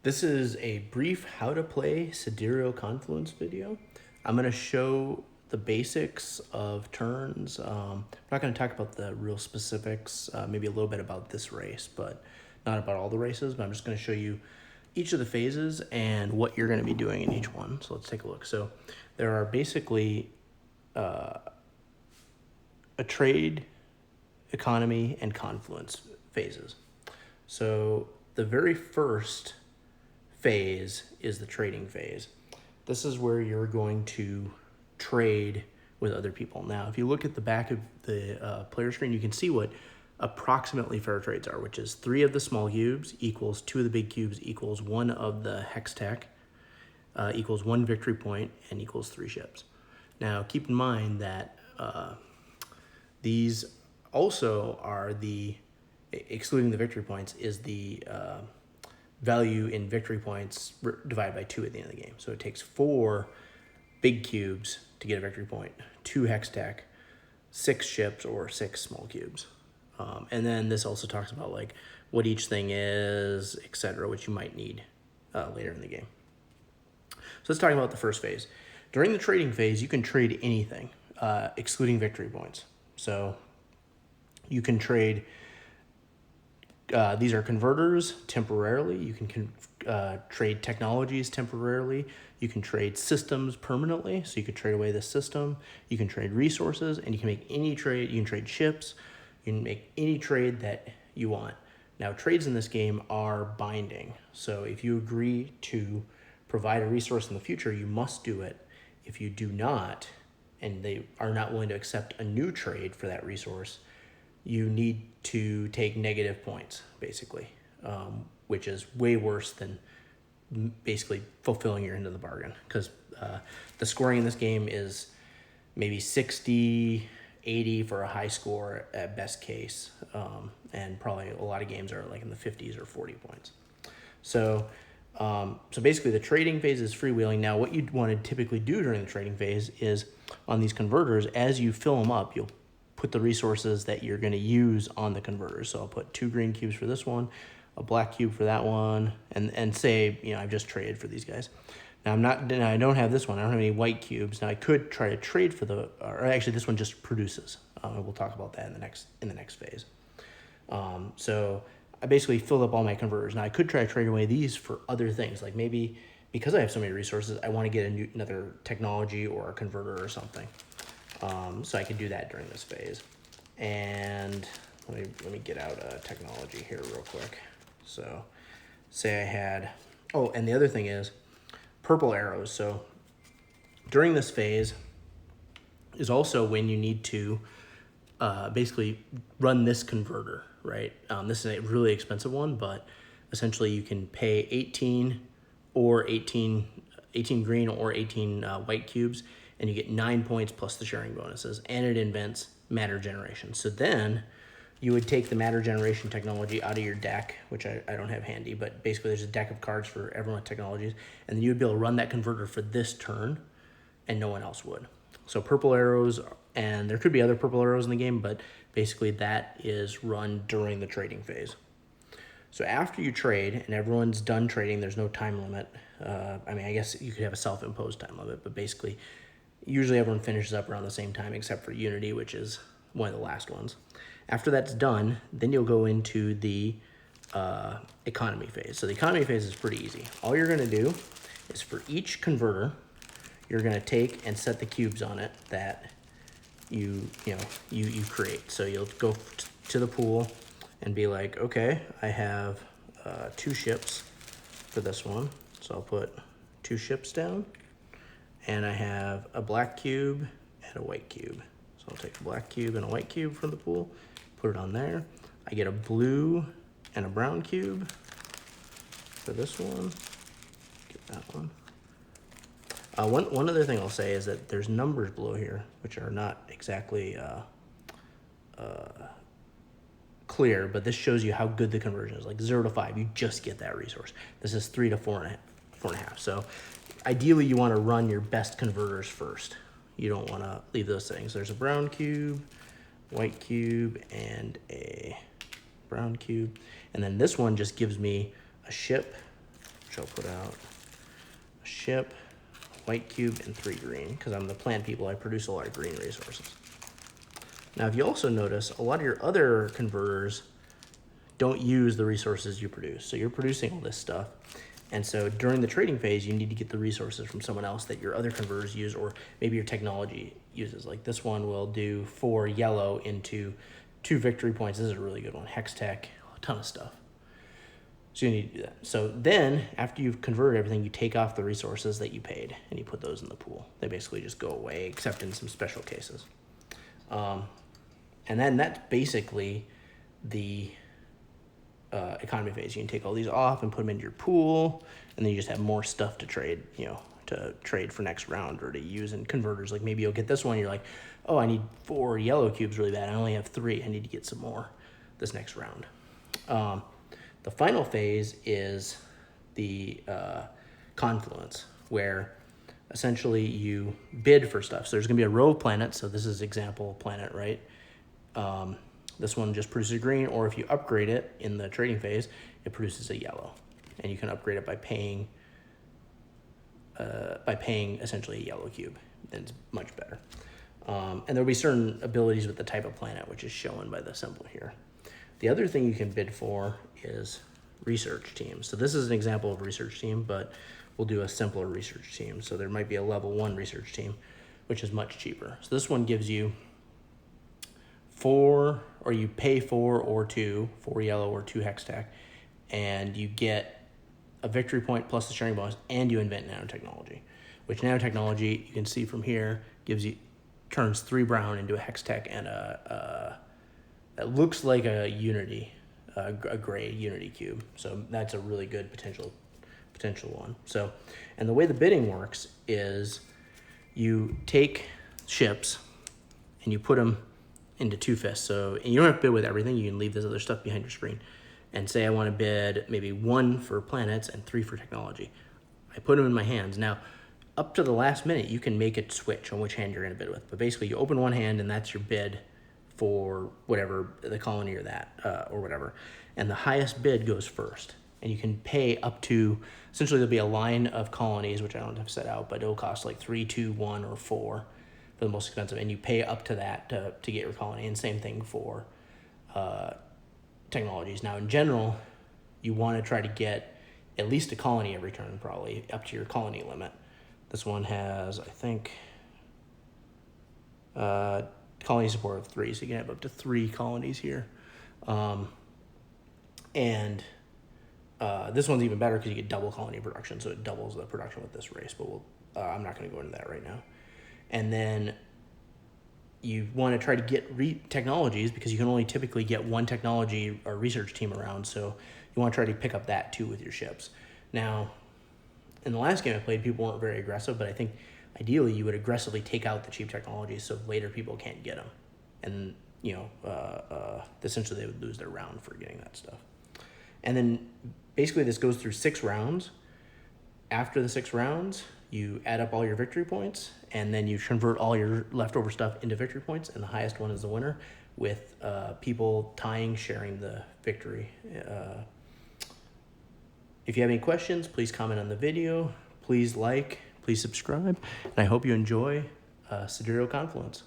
This is a brief how to play Sidereal Confluence video. I'm going to show the basics of turns. I'm not going to talk about the real specifics, maybe a little bit about this race, but not about all the races, but I'm just going to show you each of the phases and what you're going to be doing in each one. So let's take a look. So there are basically a trade, economy, and confluence phases. So the very first phase is the trading phase. This is where you're going to trade with other people. Now, if you look at the back of the player screen, you can see what approximately fair trades are, which is 3 of the small cubes equals 2 of the big cubes equals 1 of the hex tech equals 1 victory point and equals 3 ships. Now, keep in mind that these also are the, excluding the victory points, is the value in victory points divided by 2 at the end of the game. So it takes 4 big cubes to get a victory point, 2 hex tech, 6 ships, or 6 small cubes. And then this also talks about like what each thing is, etc., which you might need later in the game. So let's talk about the first phase. During the trading phase, you can trade anything, excluding victory points. So you can trade, these are converters temporarily. You can trade technologies temporarily. You can trade systems permanently. So you could trade away the system. You can trade resources, and you can make any trade. You can trade ships. You can make any trade that you want. Now, trades in this game are binding. So if you agree to provide a resource in the future, you must do it. If you do not, and they are not willing to accept a new trade for that resource, you need to take negative points, basically, which is way worse than basically fulfilling your end of the bargain, because the scoring in this game is maybe 60, 80 for a high score at best case, and probably a lot of games are like in the 50s or 40 points. So basically the trading phase is freewheeling. Now, what you'd want to typically do during the trading phase is on these converters, as you fill them up, you'll put the resources that you're going to use on the converters. So I'll put 2 green cubes for this one, a black cube for that one, and say, you know, I've just traded for these guys. Now I don't have this one. I don't have any white cubes. Now I could try to trade for or actually this one just produces. We'll talk about that in the next phase. So I basically filled up all my converters. Now I could try to trade away these for other things, like maybe because I have so many resources, I want to get another technology or a converter or something. So I could do that during this phase. And let me get out a technology here real quick. So say I had, oh, and the other thing is purple arrows. So during this phase is also when you need to basically run this converter, right? This is a really expensive one, but essentially you can pay 18 green or 18 white cubes, and you get 9 points plus the sharing bonuses, and it invents matter generation. So then you would take the matter generation technology out of your deck, which I don't have handy, but basically there's a deck of cards for everyone with technologies, and then you would be able to run that converter for this turn, and no one else would. So purple arrows, and there could be other purple arrows in the game, but basically that is run during the trading phase. So after you trade, and everyone's done trading, there's no time limit. I mean, I guess you could have a self-imposed time limit, but basically usually everyone finishes up around the same time except for Unity, which is one of the last ones. After that's done, then you'll go into the economy phase. So the economy phase is pretty easy. All you're going to do is for each converter, you're going to take and set the cubes on it that you create. So you'll go to the pool and be like, okay, I have 2 ships for this one. So I'll put 2 ships down. And I have a black cube and a white cube. So I'll take a black cube and a white cube from the pool, put it on there. I get a blue and a brown cube for this one. Get that one. One other thing I'll say is that there's numbers below here, which are not exactly clear, but this shows you how good the conversion is. Like 0 to 5, you just get that resource. This is 3 to 4.5. So ideally you want to run your best converters first. You don't want to leave those things. There's a brown cube, white cube, and a brown cube. And then this one just gives me a ship which I'll put out a ship, white cube, and 3 green, because I'm the plant people, I produce a lot of green resources. Now, if you also notice, a lot of your other converters don't use the resources you produce. So you're producing all this stuff. And so during the trading phase, you need to get the resources from someone else that your other converters use, or maybe your technology uses. Like this one will do 4 yellow into 2 victory points. This is a really good one. Hex tech, a ton of stuff. So you need to do that. So then after you've converted everything, you take off the resources that you paid and you put those in the pool. They basically just go away, except in some special cases. And then that's basically the economy phase. You can take all these off and put them into your pool, and then you just have more stuff to trade, to trade for next round or to use in converters. Like maybe you'll get this one, you're like, oh, I need 4 yellow cubes really bad. I only have 3. I need to get some more this next round. The final phase is the confluence, where essentially you bid for stuff. So there's going to be a row of planets. So this is example planet, right? This one just produces a green, or if you upgrade it in the trading phase, it produces a yellow. And you can upgrade it by paying essentially a yellow cube. Then it's much better. And there'll be certain abilities with the type of planet, which is shown by the symbol here. The other thing you can bid for is research teams. So this is an example of a research team, but we'll do a simpler research team. So there might be a level 1 research team, which is much cheaper. So this one gives you 4, or you pay 4 or 2, 4 yellow or 2 hex tech, and you get a victory point plus the sharing bonus, and you invent nanotechnology, which nanotechnology, you can see from here, turns 3 brown into a hex tech and it looks like a unity, a gray unity cube. So that's a really good potential one. So, and the way the bidding works is you take ships and you put them into 2 fists. So, and you don't have to bid with everything. You can leave this other stuff behind your screen and say, I want to bid maybe 1 for planets and 3 for technology. I put them in my hands. Now, up to the last minute, you can make it switch on which hand you're going to bid with. But basically, you open one hand and that's your bid for whatever, the colony or that, or whatever. And the highest bid goes first. And you can pay up to, essentially there'll be a line of colonies, which I don't have set out, but it'll cost like 3, 2, 1, or 4 for the most expensive. And you pay up to that to get your colony. And same thing for technologies. Now, in general, you want to try to get at least a colony every turn, probably up to your colony limit. This one has, I think, colony support of 3, so you can have up to 3 colonies here. This one's even better because you get double colony production, so it doubles the production with this race, but I'm not going to go into that right now. And then you want to try to get technologies, because you can only typically get 1 technology or research team around, so you want to try to pick up that too with your ships. Now, in the last game I played, people weren't very aggressive, but I think ideally you would aggressively take out the cheap technologies so later people can't get them. And, essentially they would lose their round for getting that stuff. And then basically this goes through 6 rounds. After the 6 rounds, you add up all your victory points, and then you convert all your leftover stuff into victory points, and the highest one is the winner, with people tying, sharing the victory. If you have any questions, please comment on the video. Please like, please subscribe, and I hope you enjoy Sidereal Confluence.